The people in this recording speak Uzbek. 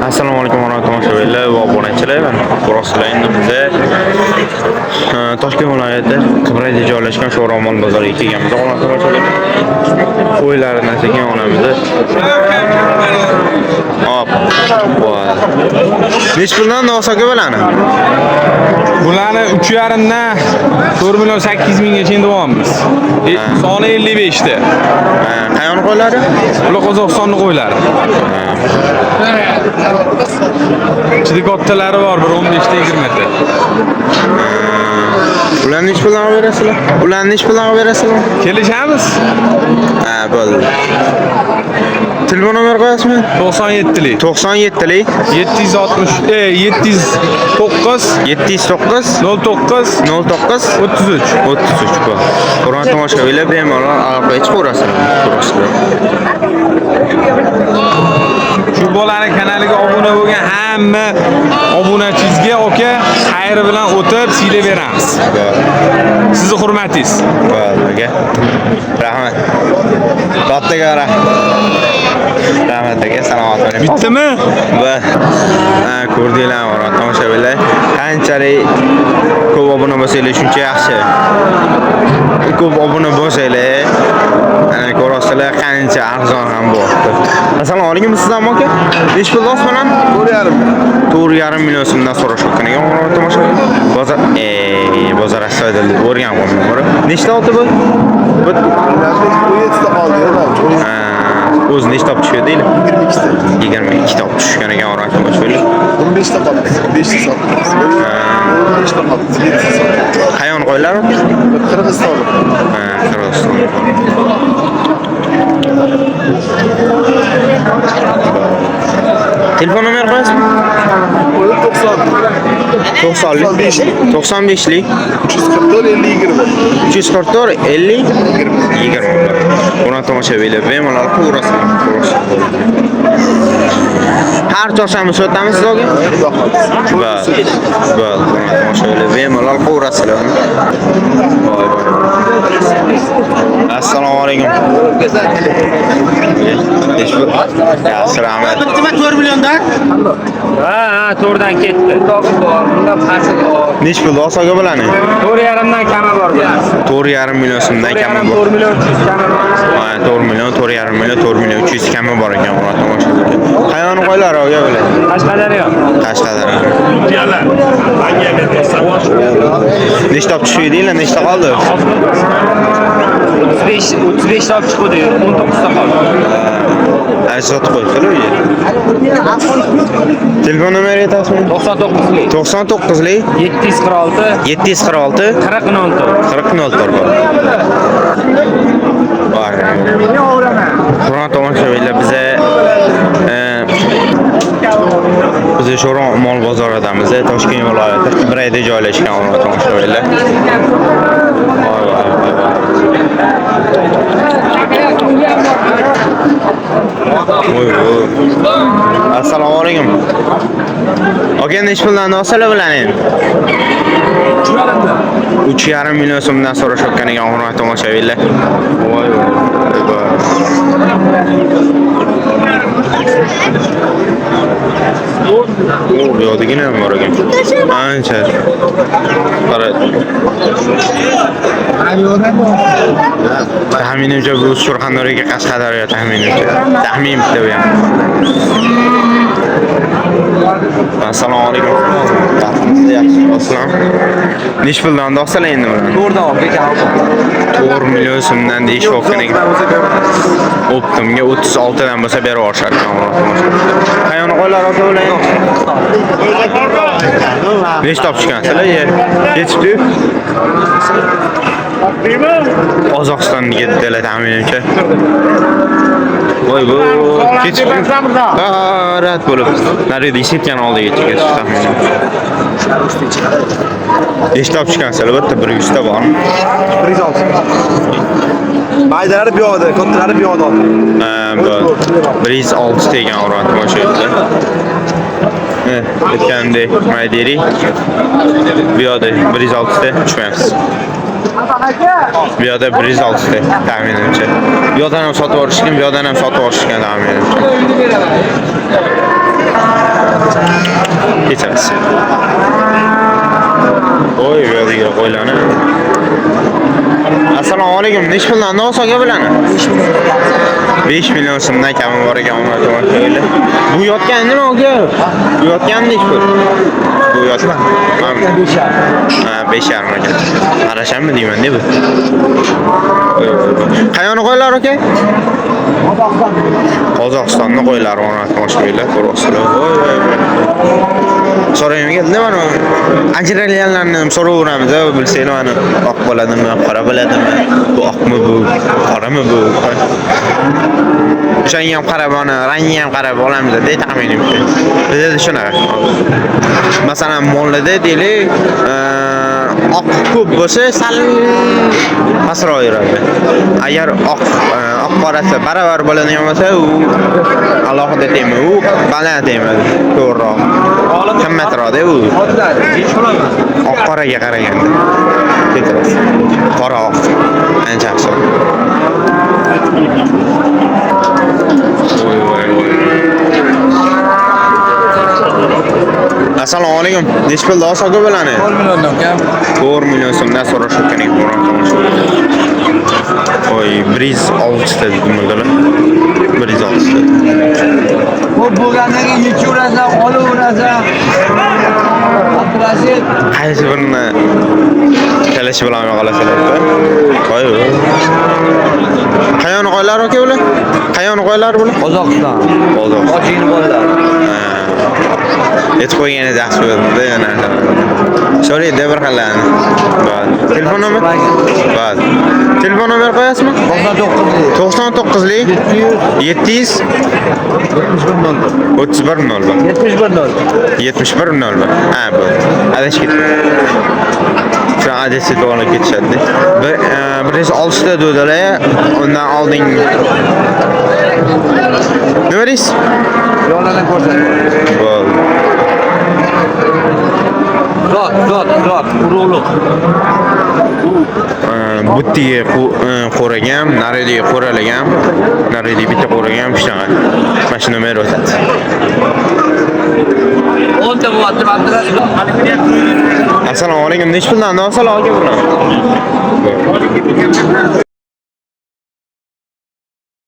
Assalomu alaykum tomoshabinlar va obunachilar. Qo'rg'ostonda biza Toshkent viloyati Qibrayda joylashgan Sho'romon bozoriga kelganmiz. Tomoshabinlar qo'ylarni sekin olamiz. Hop. Nech puldan nosaka bo'ladi? Bularni 3,5 dan 4,8 minggacha endi olamiz. Soni 55 ta. Qayon qo'ylari? Bular Qozog'istonning qo'ylari. Ichida kattalari bor, 15 ta 20 ta. Ularni nech puldan berasizlar? Ularni nech puldan berasizlar? Kelishamiz. Ha, bo'ldi. Telefon nomer qo'yasizmi? 97lik. 97lik 760 709 709 09 09 33. 33 bu. Hurmatli tomoshabinlar, bemalol aloqaga chiqaverasizlar. Shu bolaning kanaliga obuna bo'lgan hamma obunachingizga aka xayri bilan o'tib siyla beramiz. Sizni hurmatingiz. Bo'ldi. Rahmat. Kattaga rahmat aka, salomat bo'ling. Bittimi? Ha, ko'rdinglarmi, hurmatli tomoshabinlar? Qanchalik ko'p obuna bo'lsangiz shuncha yaxshi. Ko'p obuna bo'lsangiz, ana ko'rasizlar qancha arzon ham bor. Assalomu alaykum, sizlarmi aka? Nech pul olasiz bilan? 4,5 million so'mdan so'rashayotgan ekan, hurmatli tomoshabinlar. Bozor astoydil o'rgan qo'yman. Nechta oldi bu? 17 ta qoldi. O'zi nechta olib tushdi deydi? 22 ta olib tushgan ekan, hurmatli tomoshabinlar. 15 ta qoldi. 5 ta sotdi. 15 ta qoldi. 7 ta sotdi. Qayon qo'ylar? Qirg'iziston. Qirg'iziston. Telefon nomer qo'yasizmi? 90 95lik 344 50 20 344 50 20. Buni tomoshabinlar bemalol ko'rasizlar. Har chorshanba o'tamiz sizga? Bo'ldi. Tomoshabinlar bemalol ko'rasizlar. Assalomu alaykum. Assalomu alaykum. 4 milliondan? Ha, 4 dan ketdi. Bundan qarshi bor. Nech pul olsaga bo'ladi? 4,5 dan kami bor. 4,5 million so'mdan kami bor. 4 million 300 kami bor. Ha, 4 million, 4,5 million, 4 million 300 kami bor ekan, hurmatli tomoshabinlar. Qayoni qo'ylar oga bo'ladi? Qashqadaryo. Qashqadaryo. Nechta olib tushidinglar, nechta qoldi? 35 ta olib chiqdi, 19 ta qoldi. Sotib qo'yibdilar uyga. Telefon nomeri aytasizmi? 99lik. 99lik 746 746 40 bor. Hurmatli tomoshabinlar, biz Sho'romon bozoridamiz. Toshkent viloyati Qibrayda joylashgan, hurmatli tomoshabinlar. Assalomu alaykum. Aka, nech puldan olsalar bo'ladi? 3,5 million so'mdan so'rashayotgan ekan, hurmatli tomoshabinlar. Voy. Bu yo'digina ham bor ekan. Ancha. Qara. Taxminimcha bu Surxondaryoga Qashqadaryo taxminimcha. Taxmin bitta bu ham. Assalomu alaykum. Assalom. Nech puldan olsalar endi buni? 4 dan olib ekan. 4 million so'mdan deyishayotgan ekan. Optimga 36 dan bo'lsa berib yuborishar ekan. Qayoni qo'ylar aka bo'ladi? Nechta olib chiqansizlar? Yetibdi. Qozog'istonga dedilar taxminimcha. Voy bu ketib rad bo'lib. Narida isitgan oldiga chiqish taxminimcha. Nechta olib chiqansizlar? Bitta 100 ta bormi? 106. Maydalari bu yoqda, kattalari bu yoqda. Ha, bu 106 degan hurmatli tomoshabinlar. Aytgandek maydari bu yoqda 106 ta tushmayapsiz. Bu yoqda 106 ta taxminimcha. Bu yoqdan ham sotib olishgan, bu yoqdan ham sotib olishgan taxminimcha. Kechamiz. Oy, bu yerga qo'ylarni. Assalomu alaykum. Nech puldan olsa aka bilani? 5 million so'mdan kami bor ekan tomoshabinlar. Bu yotgan nima aka? Bu yotgan nech pul? Bu yotgan. Ha, 5,5 ekan. Qarashammi deyman-da bu. Qayerni qo'ylar aka? Qozog'istonni qo'ylari mana tomoshabinlar ko'ryapsizlar. Voy voy. So'rayman keldi mana. Ajralganlarni ham so'raveramiz, bilsanglar mana oq bo'ladimi, qora bo'ladimi? Bu oqmi bu, qorami bu? O'shanga ham qarab, mana rangiga ham qarab olamiz-da, taxminimcha. Bizda shunaqa. Masalan, mollarda deylik, oq ko'p bo'lsa, sal pastroq yuradi. Agar oq qorasi baravar bo'ladigan bo'lsa, u alohida tema, u baland tema, to'g'riroq. Qimmatroq-da u. Oq qoraga qaraganda. Ketirasiz. Qora oq. Ancha yaxshi. Assalomu alaykum. Nech pulda olsa bo'ladi? 4 milliondan kam. 4 million so'mdan so'rashayotgan ekan tomosha. Oy, briz 6 ta dedim. Briz 6 ta. Bu bo'lgandan keyin yechurasan, olaverasan. Abdulaziz Qaysi birini kalash bilan qolasalar-da? Voy. Qayerni qo'ylar aka ular? Qayerni qo'ylar bular? Qozog'iston. Qozog'iston. Ochini bolalar. Et qo'yganingiz yaxshi bo'ldi yana. So'raydi bir xillarni. Bas. Telefon nomer? Bas. Telefon nomer qo'yasizmi? 99lik 700 31 71 Ha, bu. Adres ketdi. Şu adresi doğru ketishadi. Birinchi 6 ta do'dalar, undan olding. Nima deysiz? Yo'llardan ko'rsat. Bo'ldi. Zot, urug'liq. Buttiga qo'ragan, narediga qo'ralagan, naredi bitta qo'ragan shunaqa. Mana shu nomer o'tadi. 10 ta bo'lyapti, Abdulaziz. Assalomu alaykum. Nech puldan olsalar aka buni?